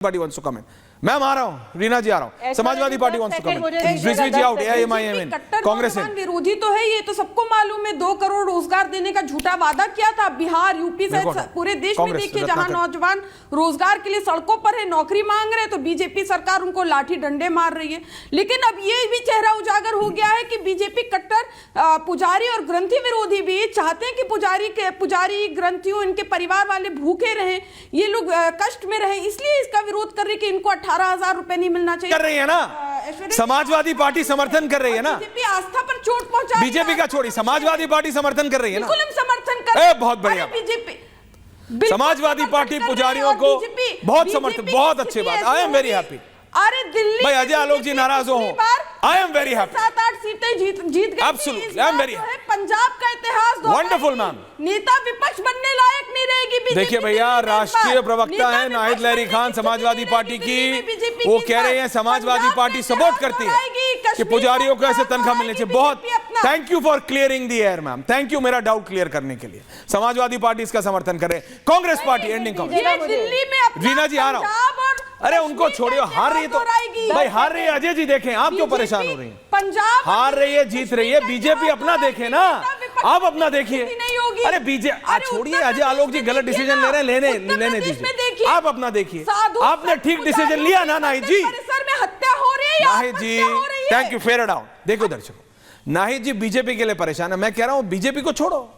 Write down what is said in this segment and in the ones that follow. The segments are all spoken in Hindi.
Party wants to come in. Ma'am आ रहा हूँ, रीना जी आ रहा हूँ। Samajwadi party wants to come in. Rizvi ji out, AIMIM Congress in. विरोधी तो है, ये तो सबको मालूम है। 2 करोड़ रोजगार देने का झूठा वादा किया था। बिहार, यूपी सहित पूरे देश में देखिए, जहां नौजवान रोजगार के लिए सड़कों पर है, नौकरी मांग रहे हैं, तो बीजेपी सरकार उनको लाठी डंडे मार रही है। लेकिन अब ये भी चेहरा उजागर हो गया है कि बीजेपी कट्टर पुजारी और ग्रंथी विरोधी भी चाहते हैं कि पुजारी ग्रंथियों, इनके परिवार वाले भूखे रहे, ये लोग कष्ट में रहे, इसलिए इसका विरोध कर रही है कि इनको 18,000 रुपए नहीं मिलना चाहिए। कर रही है ना, समाजवादी पार्टी समर्थन कर रही है ना। बीजेपी आस्था पर चोट पहुंचा, बीजेपी का छोड़ी, समाजवादी पार्टी समर्थन कर रही है ना। बिल्कुल हम समर्थन कर रहे हैं। बहुत बढ़िया। बीजेपी समाजवादी पार्टी पुजारियों को बहुत समर्थन, बहुत अच्छी बात। I am very happy. अरे दिल्ली भाई अजय आलोक जी नाराज हो, आई एम वेरी हैप्पी। 7-8 सीटें जीत गए। Absolutely, I am very happy. Punjab का इतिहास वंडरफुल मैम। नेता विपक्ष बनने लायक नहीं रहेगी बीजेपी। देखिए भैया, राष्ट्रीय प्रवक्ता है नाहिद लहरी खान समाजवादी पार्टी की, वो कह रहे हैं समाजवादी पार्टी सपोर्ट करती है कि पुजारियों को ऐसे तनख्वाह मिलनी चाहिए। बहुत thank you for clearing the air ma'am, thank you मेरा डाउट क्लियर करने के लिए। समाजवादी पार्टी इसका समर्थन करे, Congress party ending comment. Delhi में रीना जी आ रहा हूं। अरे उनको छोड़िए, हार रही है तो भाई हार रही है। अजय जी देखें, आप क्यों परेशान हो रही हैं? पंजाब हार रही है, जीत रही है, बीजेपी अपना देखे ना, आप अपना देखिए। अरे बीजेपी छोड़िए, अजय आलोक जी गलत डिसीजन ले रहे हैं, लेने दीजिए, आप अपना देखिए। आपने ठीक डिसीजन लिया ना नाहिद जी। सर में हत्या हो रही है, नाहिद जी थैंक यू, फेयर डाउन। देखो दर्शकों, नाहिद जी बीजेपी के लिए परेशान है, मैं कह रहा हूं बीजेपी को छोड़ो।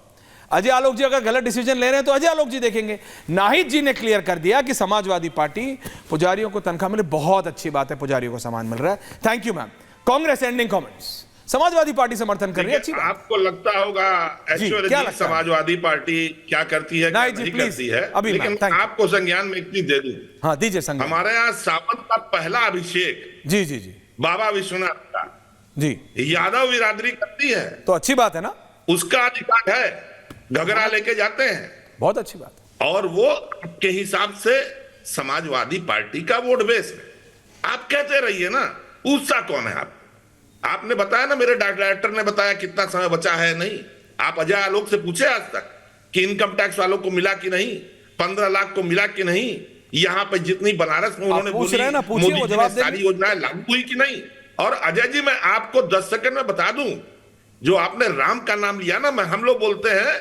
अजय आलोक जी अगर गलत डिसीजन ले रहे हैं तो अजय आलोक जी देखेंगे। नाहिद जी ने क्लियर कर दिया कि समाजवादी पार्टी पुजारियों को तनख्वाह मिले, बहुत अच्छी बात है, पुजारियों को सामान मिल रहा है। Thank you ma'am. Congress ending comments. Samajwadi party समर्थन कर रही है, अच्छी बात। आपको लगता होगा ऐश्वर्य जी समाजवादी पार्टी क्या करती है, क्या नहीं करती है, लेकिन आपको संज्ञान में इतनी दे दूं। हाँ दीजिए संज्ञान। हमारे यहाँ सावंत का पहला अभिषेक जी जी जी बाबा विश्वनाथ का जी यादव बिरादरी करती है, तो अच्छी बात है ना, उसका अधिकार है, घगरा लेके जाते हैं, बहुत अच्छी बात है। और वो के हिसाब से समाजवादी पार्टी का वोट बेस है। आप कहते रहिए ना, पूछता कौन है आपने बताया ना, मेरे डायरेक्टर ने बताया कितना समय बचा है। नहीं, आप अजय आलोक से पूछे आज तक कि इनकम टैक्स वालों को मिला कि नहीं, 15 लाख को मिला कि नहीं, यहाँ पे जितनी बनारस में उन्होंने बोली मोदी जी ने सारी योजनाएं लागू हुई कि नहीं। और अजय जी मैं आपको 10 सेकंड में बता दूं, जो आपने राम का नाम लिया ना, हम लोग बोलते हैं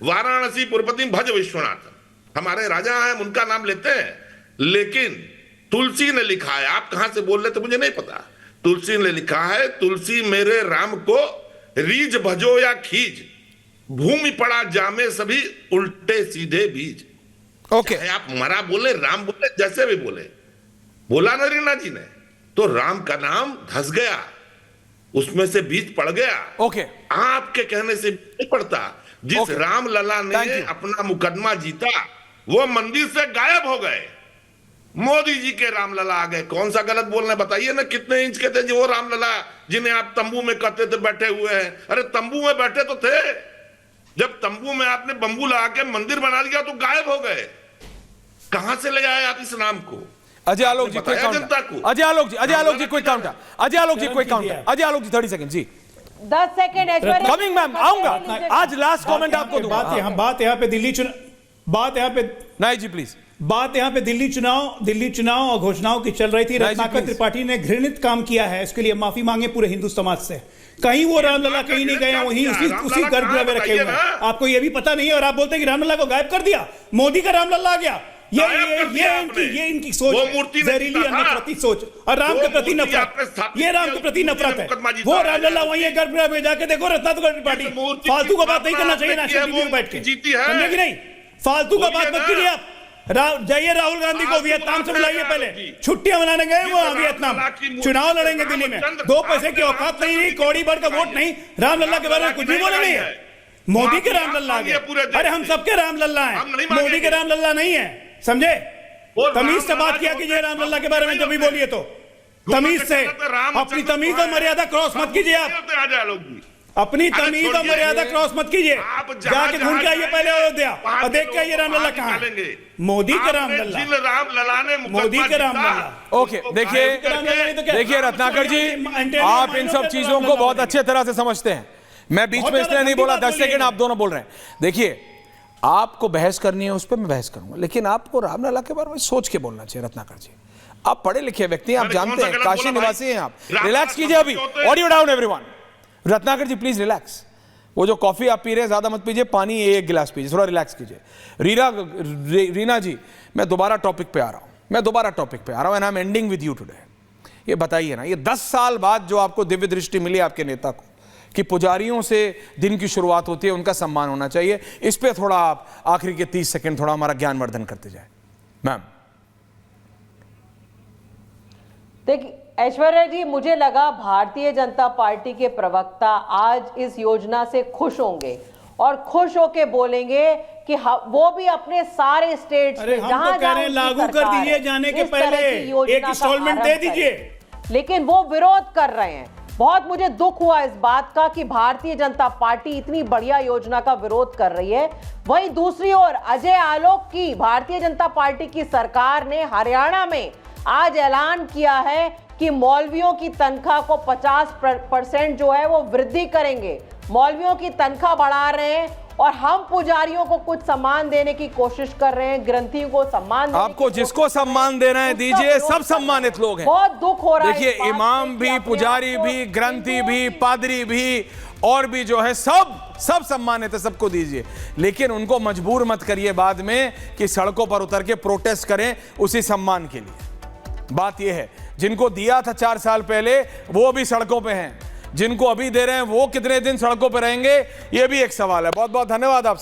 वाराणसी पुरपति भज विश्वनाथ, हमारे राजा हैं, उनका नाम लेते हैं, लेकिन तुलसी ने लिखा है, आप कहां से बोल रहे थे मुझे नहीं पता, तुलसी ने लिखा है, तुलसी मेरे राम को रीज भजो या खीज, भूमि पड़ा जामे सभी उल्टे सीधे बीज। ओके आप मरा बोले, राम बोले, जैसे भी बोले, बोला ना रीना जी ने, तो राम का नाम धस गया, उसमें से बीज पड़ गया। ओके आपके कहने से नहीं पड़ता। जिस राम लला ने अपना मुकदमा जीता, वो मंदिर से गायब हो गए, मोदी जी के रामलला आ गए। कौन सा गलत बोलना बताइए ना, कितने इंच के थे जो वो रामलला जिन्हें आप तंबू में कहते थे बैठे हुए हैं? अरे तंबू में बैठे तो थे, जब तंबू में आपने बंबू लगा के मंदिर बना दिया तो गायब हो गए। कहां से ले आए आप इस नाम को? अजय आलोक जी, जनता को। अजय आलोक जी कोई काउंटर, अजय आलोक जी कोई काउंटर, अजय आलोक जी 30 सेकंड जी, 10 सेकंड कमिंग मैम, आऊंगा आज, लास्ट कमेंट आपको दूंगा। बात यहाँ पे दिल्ली चुनाव, बात यहाँ पे नहीं जी प्लीज, बात यहाँ पे दिल्ली चुनाव और घोषणाओं की चल रही थी। रत्नाकर त्रिपाठी ने घृणित काम किया है, इसके लिए माफी मांगे पूरे हिंदू समाज से। कहीं वो रामलला कहीं नहीं गए, वहीं उसी गर्भगृह में रखे हुए हैं। आपको ये भी पता नहीं है और आप बोलते हैं कि रामलला को गायब कर दिया, मोदी का रामलला आ गया। ये इनकी सोच, जहरीली नफरती सोच, और राम के प्रति नफरत, ये राम के प्रति नफरत है। वो रामलला वहीं है गर्भगृह में जाके देखो, रत्नाकर त्रिपाठी। फालतू का बात नहीं करना चाहिए नेशनल टीवी में बैठ के, समझे कि नहीं? फालतू का बात मत कीजिए आप। जाइए राहुल गांधी को वियतनाम से बुलाइए, पहले छुट्टियां मनाने गए वो वियतनाम, चुनाव लड़ेंगे दिल्ली में। 2 पैसे की औकात नहीं, कौड़ी भर का वोट नहीं, रामलला के बारे में कुछ भी बोले नहीं है। मोदी के रामलला आ गए। अरे हम सबके रामलला हैं, मोदी के रामलला नहीं है, समझे? तमीज से बात किया कीजिए रामलला के बारे में जब भी बोलिए तो, तमीज से, अपनी तमीज और मर्यादा क्रॉस मत कीजिए आप, अपनी तमीज और मर्यादा क्रॉस मत कीजिए। जाके घूम के आइए पहले अयोध्या और देख के आइए रामलला कहाँ है। मोदी के रामलला, मोदी के रामलला। ओके देखिए रत्नाकर जी, आप इन सब चीजों को बहुत अच्छे तरह से समझते हैं। मैं बीच में इसलिए नहीं बोला, 10 सेकंड आप दोनों बोल रहे हैं। देखिए आपको बहस करनी है उस पर मैं बहस करूंगा, लेकिन आपको रामलला के बारे में सोच के बोलना चाहिए। रत्नाकर जी, आप पढ़े लिखे व्यक्ति हैं, आप जानते हैं, काशी निवासी हैं आप। रिलैक्स कीजिए अभी, audio down everyone. Ratnakar ji please relax. वो जो कॉफी आप पी रहे हैं ज्यादा मत पीजिए, पानी एक गिलास पीजिए, थोड़ा रिलैक्स कीजिए। रीना जी, मैं दोबारा टॉपिक पे आ रहा हूं, and I am ending with you today. ये बताइए ना, ये 10 साल बाद जो आपको दिव्य दृष्टि मिली आपके नेता को कि पुजारियों से दिन की शुरुआत होती है, उनका सम्मान होना चाहिए, इस पे थोड़ा आप आखिरी के 30 सेकंड थोड़ा हमारा ज्ञानवर्धन करते जाए मैम। देखिए ऐश्वर्या जी, मुझे लगा भारतीय जनता पार्टी के प्रवक्ता आज इस योजना से खुश होंगे और खुश होके बोलेंगे कि वो भी अपने सारे स्टेट्स में जहां तो कह रहे हैं लागू कर दीजिए, जाने के पहले एक इंस्टॉलमेंट दे दीजिए, लेकिन वो विरोध कर रहे हैं। बहुत मुझे दुख हुआ इस बात का कि भारतीय जनता पार्टी इतनी बढ़िया योजना का विरोध कर रही है। वहीं दूसरी ओर अजय आलोक की भारतीय जनता पार्टी की सरकार ने हरियाणा में आज ऐलान किया है कि मौलवियों की तनख्वाह को 50% जो है वो वृद्धि करेंगे। मौलवियों की तनख्वाह बढ़ा रहे हैं और हम पुजारियों को कुछ सम्मान देने की कोशिश कर रहे हैं, ग्रंथियों को सम्मान देने आपको जिसको सम्मान देना है दीजिए, सब सम्मानित लोग हैं। बहुत दुख हो रहा है। देखिए, इमाम भी, पुजारी भी, ग्रंथी भी, पादरी भी और भी जो है सब सम्मानित है, सबको दीजिए, लेकिन उनको मजबूर मत करिए बाद में कि सड़कों पर उतर के प्रोटेस्ट करें उसी सम्मान के लिए। बात यह है, जिनको दिया था 4 साल पहले वो भी सड़कों पे हैं, जिनको अभी दे रहे हैं वो कितने दिन सड़कों पे रहेंगे, ये भी एक सवाल है। बहुत बहुत धन्यवाद आपसे।